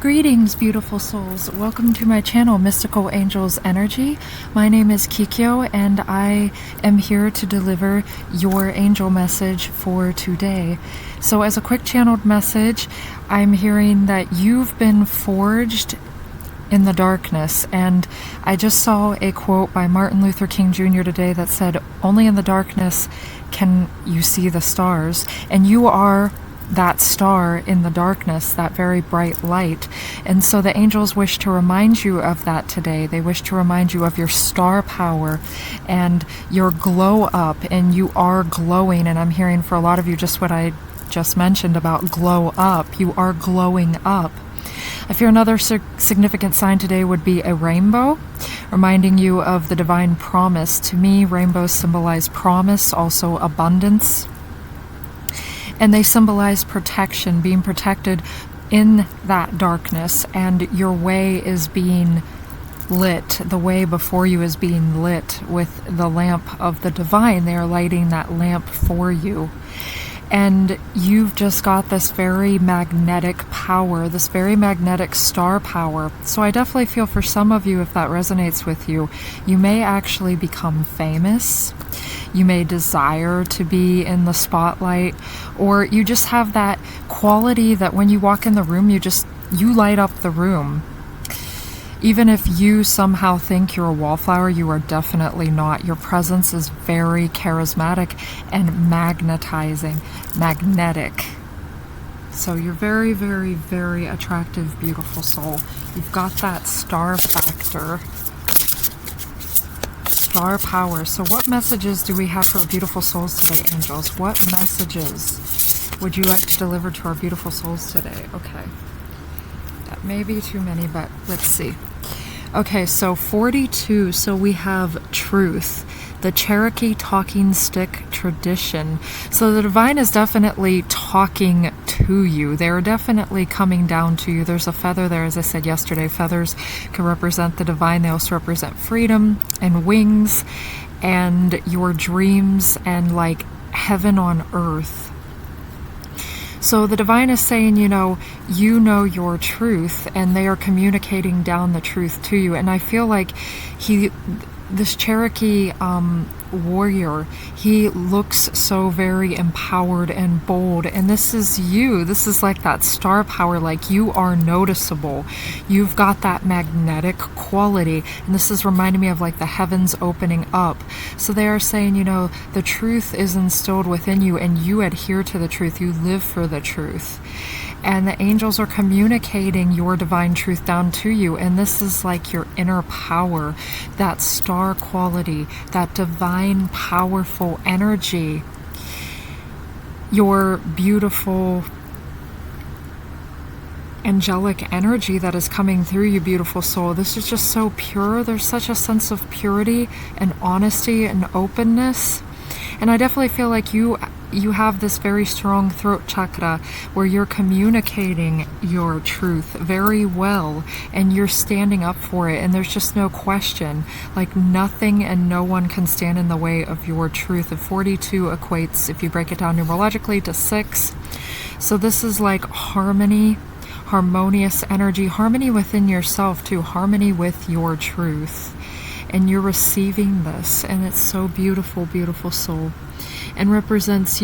Greetings, beautiful souls. Welcome to my channel, Mystical Angels Energy. My name is Kikyo, and I am here to deliver your angel message for today. So as a quick channeled message, I'm hearing that you've been forged in the darkness, and I just saw a quote by Martin Luther King Jr. today that said, "Only in the darkness can you see the stars," and you are that star in the darkness, that very bright light. And so the angels wish to remind you of that today. They wish to remind you of your star power and your glow up, and you are glowing. And I'm hearing for a lot of you just what I just mentioned about glow up. You are glowing up. I fear another significant sign today would be a rainbow, reminding you of the divine promise. To me, rainbows symbolize promise, also abundance. And they symbolize protection, being protected in that darkness, and your way is being lit. The way before you is being lit with the lamp of the divine. They are lighting that lamp for you. And you've just got this very magnetic power, this very magnetic star power. So I definitely feel for some of you, if that resonates with you, you may actually become famous. You may desire to be in the spotlight, or you just have that quality that when you walk in the room, you light up the room. Even if you somehow think you're a wallflower, you are definitely not. Your presence is very charismatic and magnetizing, magnetic. So you're very, very, very attractive, beautiful soul. You've got that star factor, star power. So what messages do we have for beautiful souls today, angels? What messages would you like to deliver to our beautiful souls today? Okay. That may be too many, but let's see. Okay, so 42. So we have truth, the Cherokee talking stick tradition. So the divine is definitely talking to you. They're definitely coming down to you. There's a feather there, as I said yesterday. Feathers can represent the divine. They also represent freedom and wings and your dreams and like heaven on earth. So the divine is saying, you know your truth, and they are communicating down the truth to you. And I feel like this Cherokee warrior, he looks so very empowered and bold, and this is you. This is like that star power, like you are noticeable. You've got that magnetic quality, and this is reminding me of like the heavens opening up. So they are saying, the truth is instilled within you, and you adhere to the truth. You live for the truth. And the angels are communicating your divine truth down to you. And this is like your inner power, that star quality, that divine, powerful energy, your beautiful angelic energy that is coming through you, beautiful soul. This is just so pure. There's such a sense of purity and honesty and openness. And I definitely feel like you have this very strong throat chakra where you're communicating your truth very well, and you're standing up for it, and there's just no question. Like nothing and no one can stand in the way of your truth. And 42 equates, if you break it down numerologically, to 6. So this is like harmony, harmonious energy, harmony within yourself too, harmony with your truth. And you're receiving this, and it's so beautiful, beautiful soul. And represents,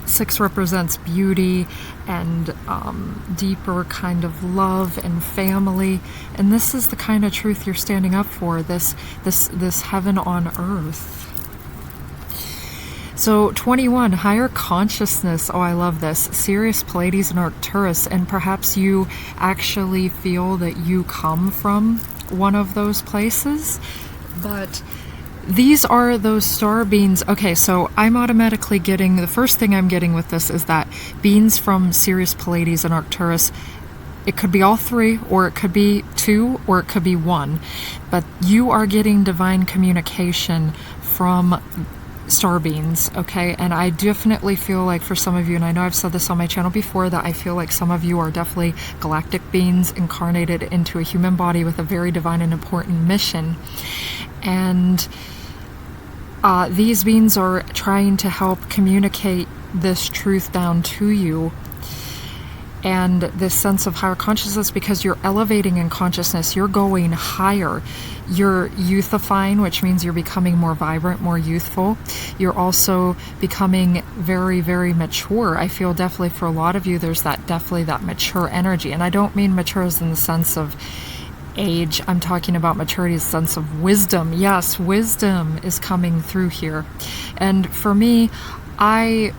6 represents beauty and deeper kind of love and family. And this is the kind of truth you're standing up for, this heaven on earth. So 21, higher consciousness. Oh, I love this. Sirius, Pleiades, and Arcturus. And perhaps you actually feel that you come from one of those places, but these are those star beings. Okay, so I'm automatically getting, the first thing I'm getting with this is that beings from Sirius, Pleiades, and Arcturus, it could be all 3, or it could be 2, or it could be 1, but you are getting divine communication from star beings, okay? And I definitely feel like for some of you, and I know I've said this on my channel before, that I feel like some of you are definitely galactic beings incarnated into a human body with a very divine and important mission. And these beings are trying to help communicate this truth down to you. and this sense of higher consciousness, because you're elevating in consciousness, you're going higher. You're youthifying, which means you're becoming more vibrant, more youthful. You're also becoming very, very mature. I feel definitely for a lot of you, there's definitely that mature energy. And I don't mean mature as in the sense of age. I'm talking about maturity as a sense of wisdom. Yes, wisdom is coming through here. And for me, I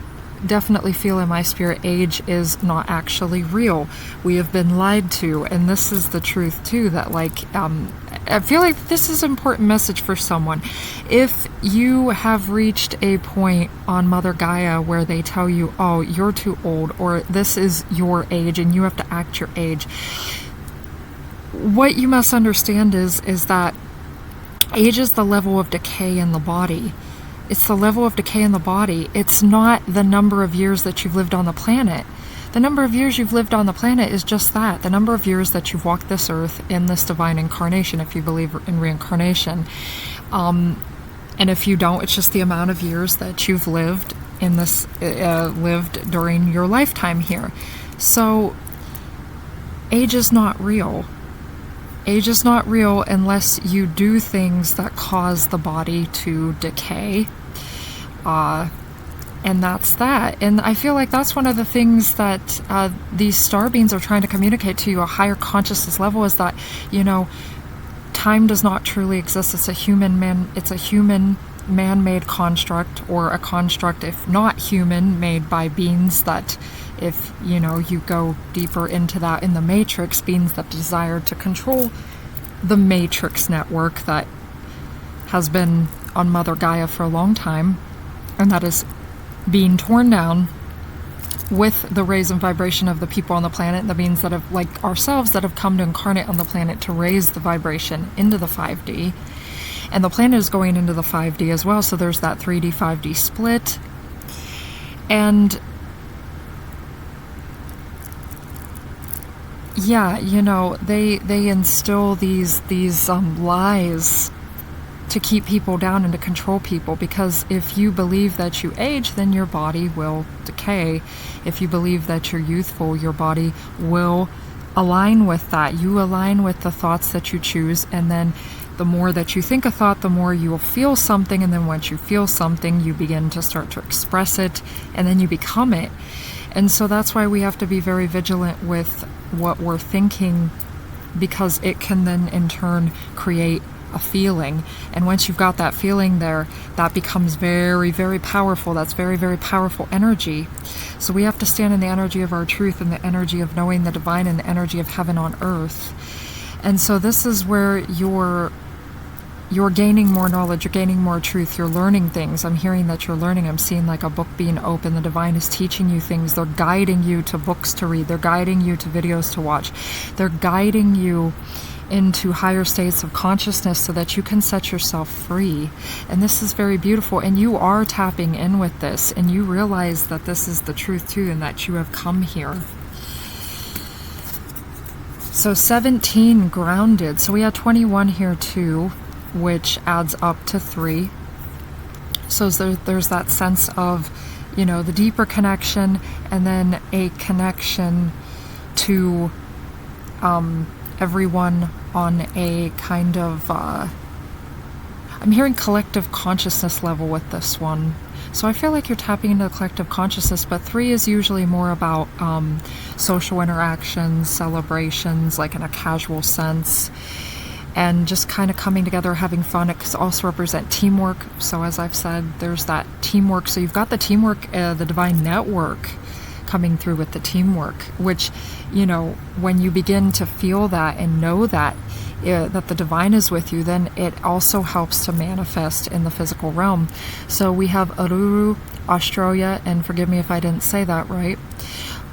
definitely feel in my spirit age is not actually real. We have been lied to, and this is the truth too, that I feel like this is an important message for someone. If you have reached a point on Mother Gaia where they tell you, oh, you're too old, or this is your age and you have to act your age, what you must understand is that age is the level of decay in the body. It's the level of decay in the body. It's not the number of years that you've lived on the planet. The number of years you've lived on the planet is just that. The number of years that you've walked this earth in this divine incarnation, if you believe in reincarnation. And if you don't, it's just the amount of years that you've lived in this, lived during your lifetime here. So age is not real. Age is not real unless you do things that cause the body to decay. And that's that. And I feel like that's one of the things that these star beings are trying to communicate to you, a higher consciousness level, is that, time does not truly exist. It's a human man-made construct, or a construct, if not human, made by beings that, if you go deeper into that in the Matrix, beings that desire to control the Matrix network that has been on Mother Gaia for a long time, and that is being torn down with the rays and vibration of the people on the planet, and the beings that have, like ourselves, that have come to incarnate on the planet to raise the vibration into the 5D. And the planet is going into the 5D as well, so there's that 3D, 5D split. And yeah, they instill these lies to keep people down and to control people, because if you believe that you age, then your body will decay. If you believe that you're youthful, your body will align with that. You align with the thoughts that you choose, and then the more that you think a thought, the more you will feel something, and then once you feel something, you begin to start to express it, and then you become it. And so that's why we have to be very vigilant with what we're thinking, because it can then in turn create a feeling. And once you've got that feeling there, that becomes very, very powerful. That's very, very powerful energy. So we have to stand in the energy of our truth, and the energy of knowing the divine, and the energy of heaven on earth. And so this is where you're gaining more knowledge, you're gaining more truth, you're learning things. I'm hearing that you're learning. I'm seeing like a book being open. The divine is teaching you things. They're guiding you to books to read. They're guiding you to videos to watch. They're guiding you into higher states of consciousness so that you can set yourself free. And this is very beautiful. And you are tapping in with this, and you realize that this is the truth too, and that you have come here. So 17, grounded. So we had 21 here too, which adds up to 3. So there's that sense of, the deeper connection, and then a connection to everyone on a kind of, I'm hearing collective consciousness level with this one. So I feel like you're tapping into the collective consciousness, but 3 is usually more about social interactions, celebrations, like in a casual sense, and just kind of coming together, having fun. It could also represent teamwork. So as I've said, there's that teamwork. So you've got the teamwork, the divine network coming through with the teamwork, which, when you begin to feel that and know that, that the divine is with you, then it also helps to manifest in the physical realm. So we have Aruru, Australia, and forgive me if I didn't say that right,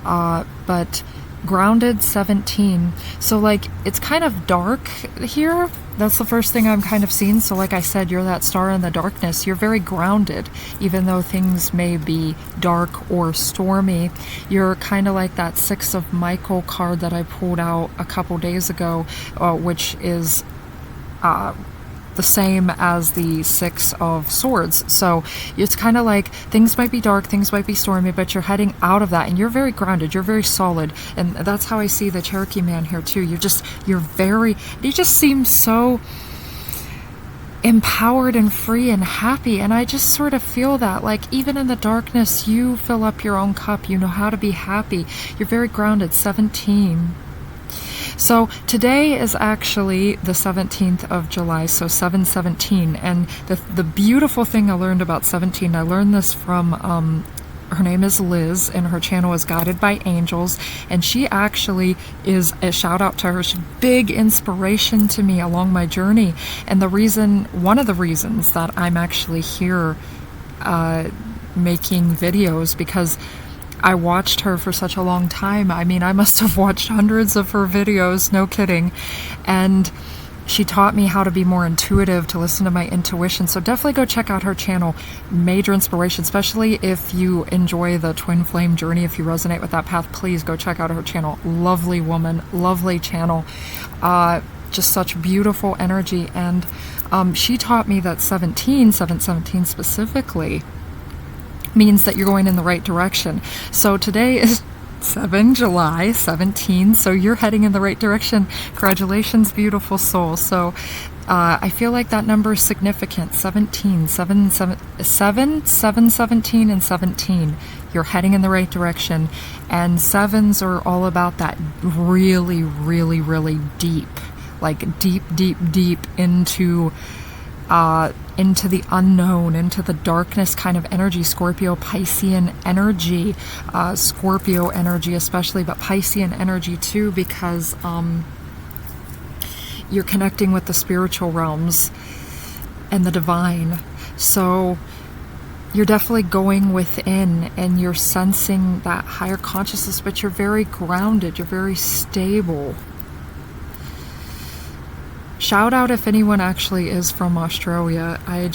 but grounded 17. So like it's kind of dark here. That's the first thing I'm kind of seeing. So like I said, you're that star in the darkness. You're very grounded, even though things may be dark or stormy. You're kind of like that 6 of Michael card that I pulled out a couple days ago, which is the same as the Six of Swords. So it's kind of like things might be dark, things might be stormy, but you're heading out of that, and you're very grounded, you're very solid. And that's how I see the Cherokee man here too. You just seem so empowered and free and happy, and I just sort of feel that, like, even in the darkness you fill up your own cup, you know how to be happy, you're very grounded. 17. So today is actually the 17th of July, so 7/17, and the beautiful thing I learned about 17, I learned this from her name is Liz, and her channel is Guided by Angels, and she actually is, a shout out to her, she's a big inspiration to me along my journey. And one of the reasons that I'm actually here making videos, because I watched her for such a long time. I mean, I must have watched hundreds of her videos, no kidding. And she taught me how to be more intuitive, to listen to my intuition. So definitely go check out her channel. Major inspiration, especially if you enjoy the twin flame journey. If you resonate with that path, please go check out her channel. Lovely woman, lovely channel. Just such beautiful energy. And she taught me that 717 specifically, means that you're going in the right direction. So today is 7 July 17, so you're heading in the right direction. Congratulations, beautiful soul. So I feel like that number is significant. 17, 17, and 17. You're heading in the right direction. And sevens are all about that really, really, really deep, like deep, deep, deep into the unknown, into the darkness kind of energy. Scorpio, Piscean energy, Scorpio energy especially, but Piscean energy too, because you're connecting with the spiritual realms and the divine. So you're definitely going within and you're sensing that higher consciousness, but you're very grounded, you're very stable. Shout out if anyone actually is from Australia. I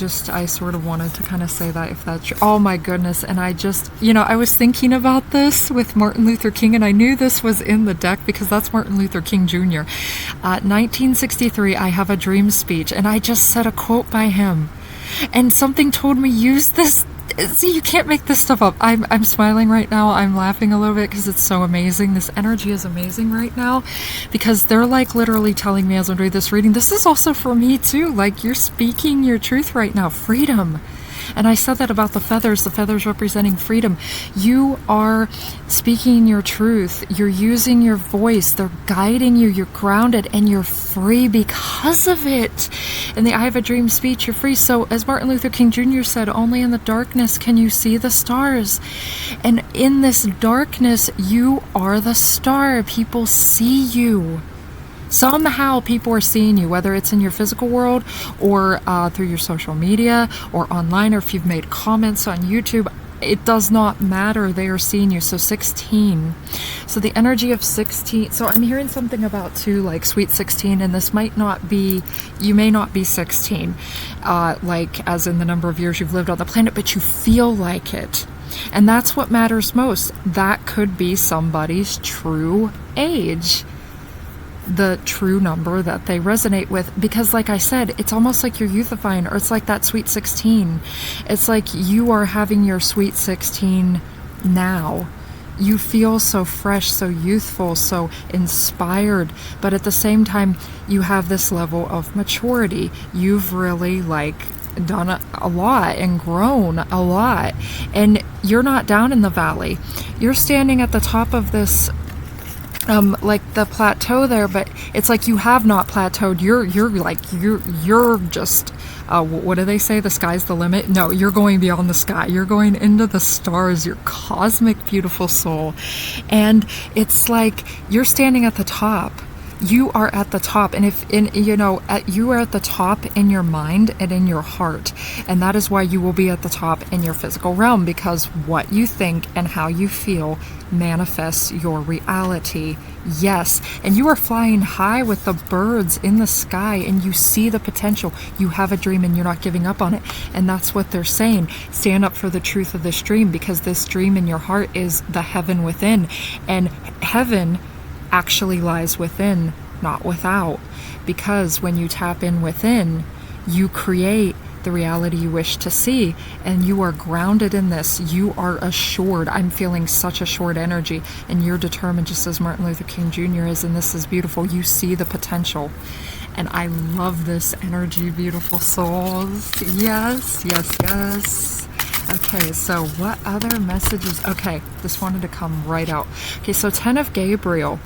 sort of wanted to kind of say that, if that's true. Oh my goodness. And I just, I was thinking about this with Martin Luther King, and I knew this was in the deck because that's Martin Luther King Jr. 1963, I Have a Dream speech, and I just said a quote by him. And something told me, use this. See, you can't make this stuff up. I'm smiling right now. I'm laughing a little bit because it's so amazing. This energy is amazing right now, because they're like literally telling me as I'm doing this reading, this is also for me too. Like, you're speaking your truth right now. Freedom. And I said that about the feathers representing freedom. You are speaking your truth. You're using your voice. They're guiding you. You're grounded and you're free because of it. In the I Have a Dream speech, you're free. So as Martin Luther King Jr. said, only in the darkness can you see the stars. And in this darkness, you are the star. People see you. Somehow people are seeing you, whether it's in your physical world or through your social media or online, or if you've made comments on YouTube. It does not matter. They are seeing you. So 16. So the energy of 16. So I'm hearing something about too, like sweet 16, and this might not be, you may not be 16, like as in the number of years you've lived on the planet, but you feel like it. And that's what matters most. That could be somebody's true age, the true number that they resonate with, because like I said, it's almost like you're youthifying, or it's like that sweet 16. It's like you are having your sweet 16 now. You feel so fresh, so youthful, so inspired, but at the same time you have this level of maturity. You've really done a lot and grown a lot, and you're not down in the valley. You're standing at the top of this like the plateau there, but it's like you have not plateaued. You're just what do they say, the sky's the limit? No, you're going beyond the sky. You're going into the stars, your cosmic beautiful soul. And it's like you're standing at the top. You are at the top, and you are at the top in your mind and in your heart, and that is why you will be at the top in your physical realm, because what you think and how you feel manifests your reality. Yes, and you are flying high with the birds in the sky, and you see the potential. You have a dream and you're not giving up on it, and that's what they're saying. Stand up for the truth of this dream, because this dream in your heart is the heaven within, and heaven actually lies within, not without, because when you tap in within, You create the reality you wish to see, and you are grounded in this. You are assured. I'm feeling such assured energy, and you're determined, just as Martin Luther King Jr. is, and this is beautiful. You see the potential, and I love this energy, beautiful souls. Yes, yes, yes. Okay, so what other messages? Okay, this wanted to come right out. Okay, so 10 of Gabriel.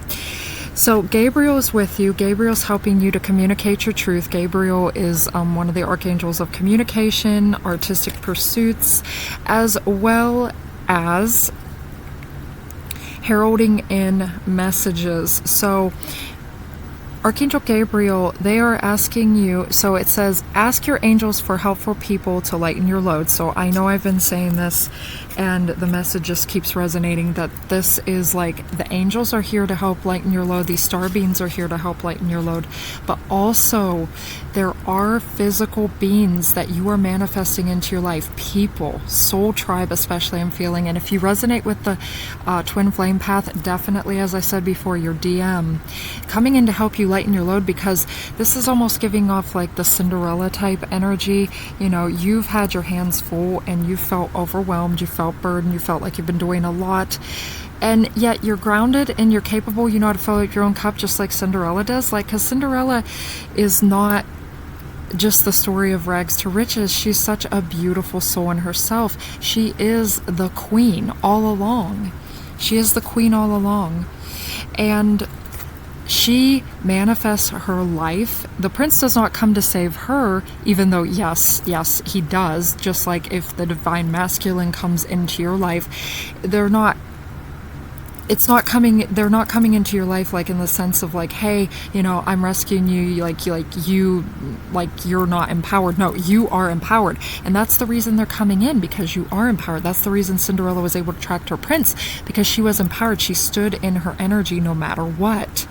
So Gabriel is with you. Gabriel's helping you to communicate your truth. Gabriel is one of the archangels of communication, artistic pursuits, as well as heralding in messages. So Archangel Gabriel, they are asking you, so it says, ask your angels for helpful people to lighten your load. So I know I've been saying this, and the message just keeps resonating that this is like the angels are here to help lighten your load. These star beings are here to help lighten your load. But also, there are physical beings that you are manifesting into your life. People, soul tribe especially, I'm feeling. And if you resonate with the twin flame path, definitely, as I said before, your DM coming in to help you lighten your load, because this is almost giving off like the Cinderella type energy. You know, you've had your hands full and you felt overwhelmed, you felt burdened, you felt like you've been doing a lot, and yet you're grounded and you're capable. You know how to fill out your own cup, just like Cinderella does. Like, because Cinderella is not just the story of rags to riches. She's such a beautiful soul in herself. She is the queen all along. She is the queen all along. And she manifests her life. The prince does not come to save her, even though yes, he does. Just like if the divine masculine comes into your life, they're not coming into your life like in the sense of like, hey, you know, I'm rescuing you, like you're not empowered. No, you are empowered. And that's the reason they're coming in, because you are empowered. That's the reason Cinderella was able to attract her prince, because she was empowered. She stood in her energy no matter what.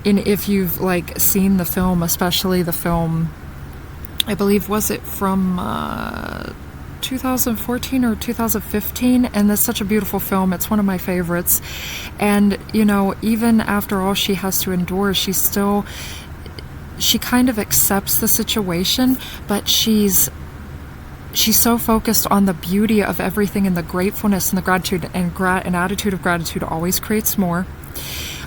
And if you've like seen the film, especially the film, I believe, was it from 2014 or 2015? And that's such a beautiful film. It's one of my favorites. And, you know, even after all she has to endure, she kind of accepts the situation, but she's so focused on the beauty of everything and the gratefulness and the gratitude, and an attitude of gratitude always creates more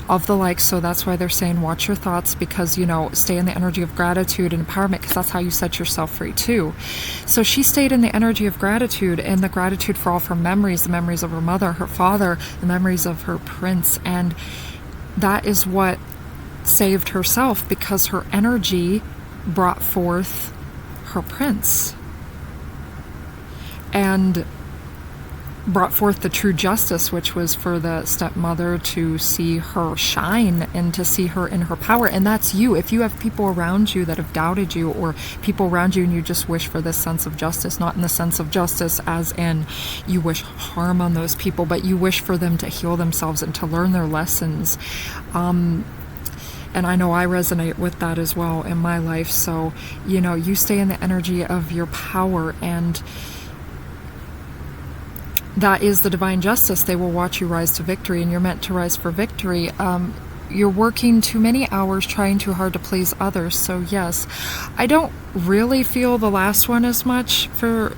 of the like. So that's why they're saying watch your thoughts, because, you know, stay in the energy of gratitude and empowerment, because that's how you set yourself free too. So she stayed in the energy of gratitude, and the gratitude for all of her memories, the memories of her mother, her father, the memories of her prince, and that is what saved herself, because her energy brought forth her prince and brought forth the true justice, which was for the stepmother to see her shine and to see her in her power. And that's you. If you have people around you that have doubted you, or people around you and you just wish for this sense of justice, not in the sense of justice as in you wish harm on those people, but you wish for them to heal themselves and to learn their lessons. And I know I resonate with that as well in my life. So, you know, you stay in the energy of your power, and that is the divine justice. They will watch you rise to victory, and you're meant to rise for victory. You're working too many hours, trying too hard to please others. So yes, I don't really feel the last one as much. For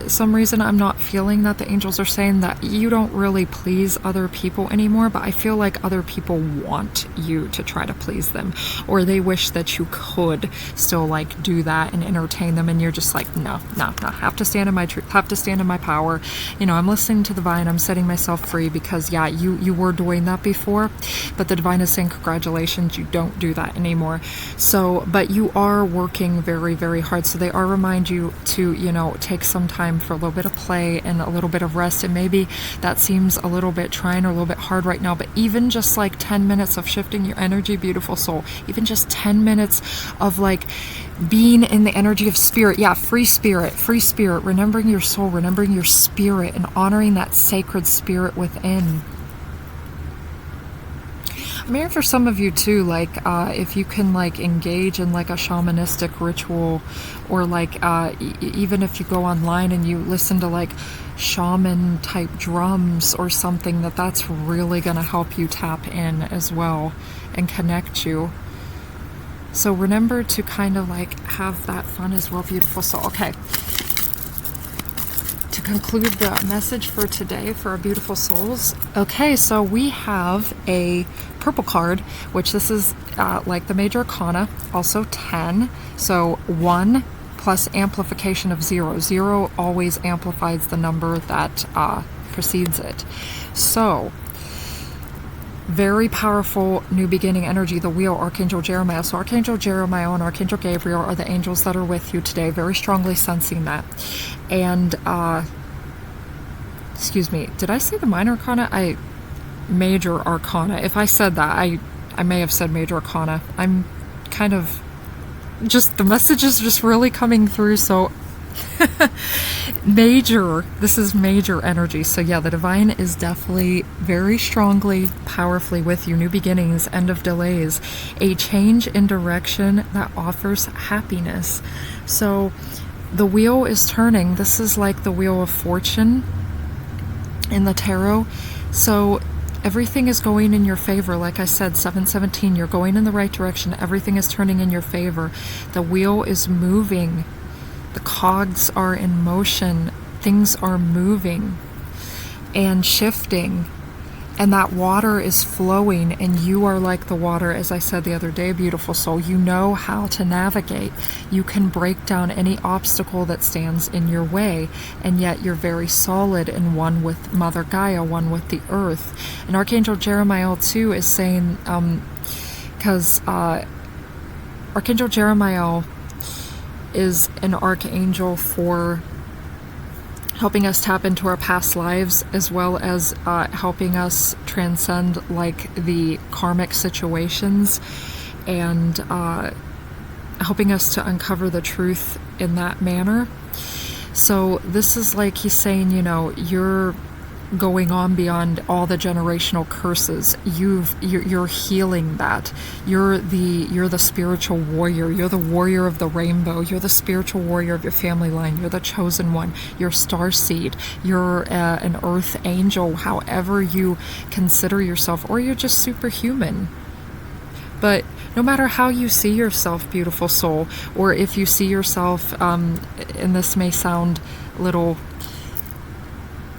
some reason, I'm not feeling that the angels are saying that you don't really please other people anymore, but I feel like other people want you to try to please them, or they wish that you could still like do that and entertain them, and you're just like, no, have to stand in my truth, have to stand in my power. You know, I'm listening to the divine, I'm setting myself free, because yeah, you were doing that before, but the divine is saying congratulations, you don't do that anymore. So, but you are working very, very hard. So they are remind you to, you know, take some time for a little bit of play and a little bit of rest. And maybe that seems a little bit trying or a little bit hard right now, but even just like 10 minutes of shifting your energy, beautiful soul, even just 10 minutes of like being in the energy of spirit. Yeah, free spirit, remembering your soul, remembering your spirit, and honoring that sacred spirit within. I'm here for some of you too, like if you can like engage in like a shamanistic ritual, or like even if you go online and you listen to like shaman type drums or something, that's really going to help you tap in as well and connect you. So remember to kind of like have that fun as well, beautiful soul. Okay. To conclude the message for today for our beautiful souls. Okay, so we have a purple card, which this is like the major arcana, also 10. So 1 plus amplification of 0. 0 always amplifies the number that precedes it. So very powerful new beginning energy, the wheel, Archangel Jeremiah. So Archangel Jeremiah and Archangel Gabriel are the angels that are with you today, very strongly sensing that. And excuse me, did I say the minor arcana? Major arcana. If I said that, I may have said major arcana. I'm kind of just, the message is just really coming through, so major, this is major energy. So yeah, the divine is definitely very strongly, powerfully with you. New beginnings, end of delays, a change in direction that offers happiness. So the wheel is turning. This is like the wheel of fortune in the tarot. So everything is going in your favor. Like I said, 717, you're going in the right direction. Everything is turning in your favor. The wheel is moving. The cogs are in motion. Things are moving and shifting. And that water is flowing, and you are like the water, as I said the other day, beautiful soul. You know how to navigate. You can break down any obstacle that stands in your way, and yet you're very solid and one with Mother Gaia, one with the earth. And Archangel Jeremiah too is saying, because Archangel Jeremiah is an archangel for helping us tap into our past lives, as well as helping us transcend like the karmic situations, and helping us to uncover the truth in that manner. So this is like he's saying, you know, you're going on beyond all the generational curses. You're healing that. You're the spiritual warrior. You're the warrior of the rainbow. You're the spiritual warrior of your family line. You're the chosen one. You're starseed. You're an earth angel, however you consider yourself, or you're just superhuman. But no matter how you see yourself, beautiful soul, or if you see yourself, and this may sound a little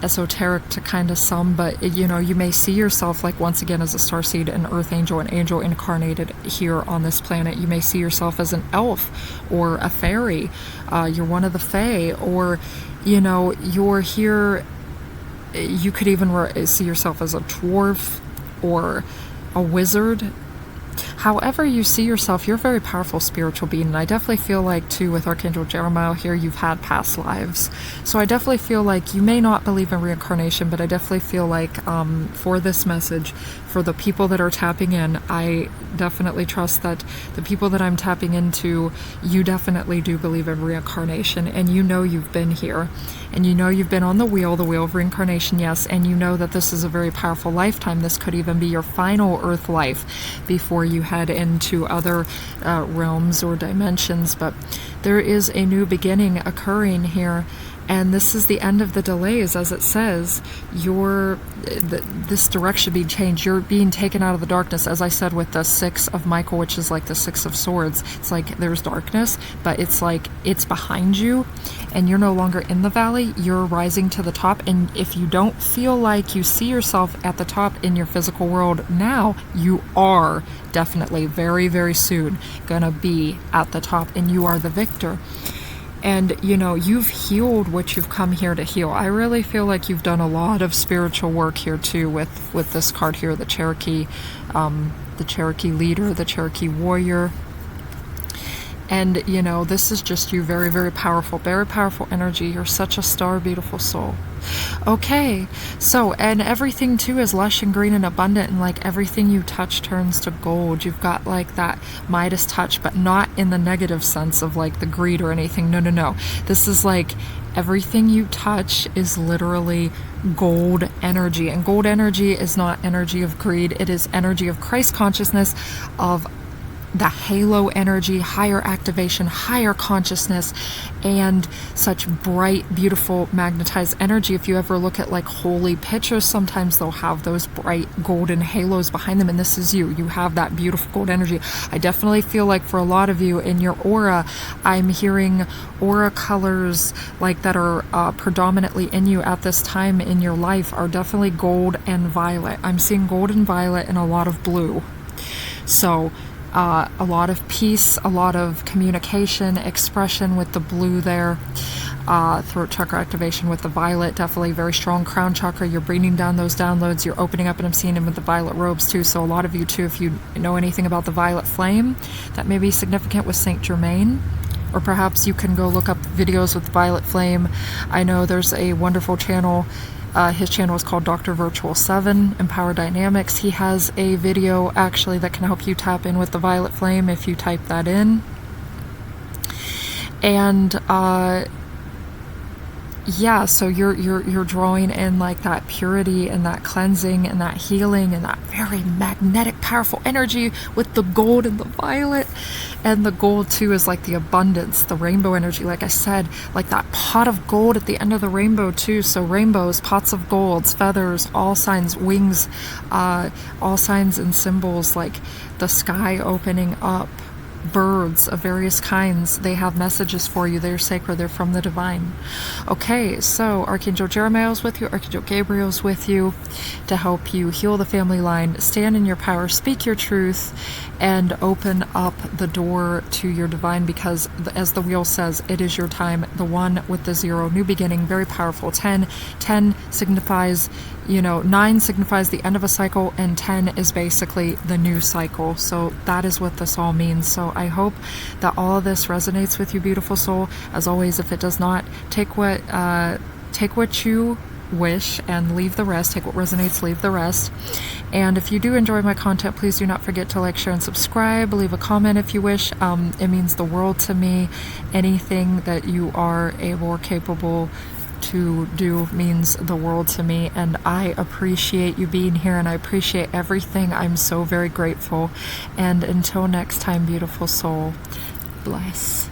esoteric to kind of some, but you know, you may see yourself like once again as a starseed, an earth angel, an angel incarnated here on this planet. You may see yourself as an elf or a fairy. You're one of the fae, or you know, you're here. You could even see yourself as a dwarf or a wizard. However you see yourself, you're a very powerful spiritual being. And I definitely feel like, too, with Archangel Jeremiah here, you've had past lives. So I definitely feel like you may not believe in reincarnation, but I definitely feel like for this message, for the people that are tapping in, I definitely trust that the people that I'm tapping into, you definitely do believe in reincarnation. And you know you've been here. And you know you've been on the wheel of reincarnation, yes. And you know that this is a very powerful lifetime. This could even be your final earth life before you head into other realms or dimensions. But there is a new beginning occurring here, and this is the end of the delays. As it says, this direction being changed. You're being taken out of the darkness, as I said with the 6 of Michael, which is like the 6 of Swords. It's like there's darkness, but it's like it's behind you, and you're no longer in the valley. You're rising to the top. And if you don't feel like you see yourself at the top in your physical world now, you are definitely very, very soon gonna be at the top, and you are the victor. And you know, you've healed what you've come here to heal. I really feel like you've done a lot of spiritual work here too with this card here, the Cherokee leader, the Cherokee warrior. And you know, this is just you, very, very powerful energy. You're such a star, beautiful soul. Okay, so, and everything too is lush and green and abundant, and like everything you touch turns to gold. You've got like that Midas touch, but not in the negative sense of like the greed or anything. No. This is like everything you touch is literally gold energy, and gold energy is not energy of greed. It is energy of Christ consciousness, of the halo energy, higher activation, higher consciousness, and such bright, beautiful magnetized energy. If you ever look at like holy pictures, sometimes they'll have those bright golden halos behind them, and this is you. You have that beautiful gold energy. I definitely feel like for a lot of you in your aura, I'm hearing aura colors like that are predominantly in you at this time in your life are definitely gold and violet. I'm seeing gold and violet and a lot of blue. So a lot of peace, a lot of communication, expression with the blue there. Throat chakra activation with the violet, definitely very strong. Crown chakra, you're bringing down those downloads, you're opening up, and I'm seeing them with the violet robes too. So a lot of you too, if you know anything about the violet flame, that may be significant with Saint Germain. Or perhaps you can go look up videos with violet flame. I know there's a wonderful channel. His channel is called Dr. Virtual 7, Empower Dynamics. He has a video actually that can help you tap in with the violet flame if you type that in. And yeah, so you're drawing in like that purity and that cleansing and that healing and that very magnetic, powerful energy with the gold and the violet. And the gold too is like the abundance, the rainbow energy, like I said, like that pot of gold at the end of the rainbow too. So rainbows, pots of golds, feathers, all signs, wings, all signs and symbols, like the sky opening up. Birds of various kinds, they have messages for you. They're sacred, they're from the divine. Okay, so Archangel Jeremiah is with you, Archangel Gabriel is with you to help you heal the family line, stand in your power, speak your truth, and open up the door to your divine, because as the wheel says, it is your time. The one with the 0, new beginning, very powerful. 10 signifies, 9 signifies the end of a cycle, and 10 is basically the new cycle. So that is what this all means. So I hope that all of this resonates with you, beautiful soul. As always, if it does not, take what you wish and leave the rest. Take what resonates, leave the rest. And if you do enjoy my content, please do not forget to like, share, and subscribe. Leave a comment if you wish. It means the world to me. Anything that you are able or capable to do means the world to me, and I appreciate you being here, and I appreciate everything. I'm so very grateful. And until next time, beautiful soul, bless.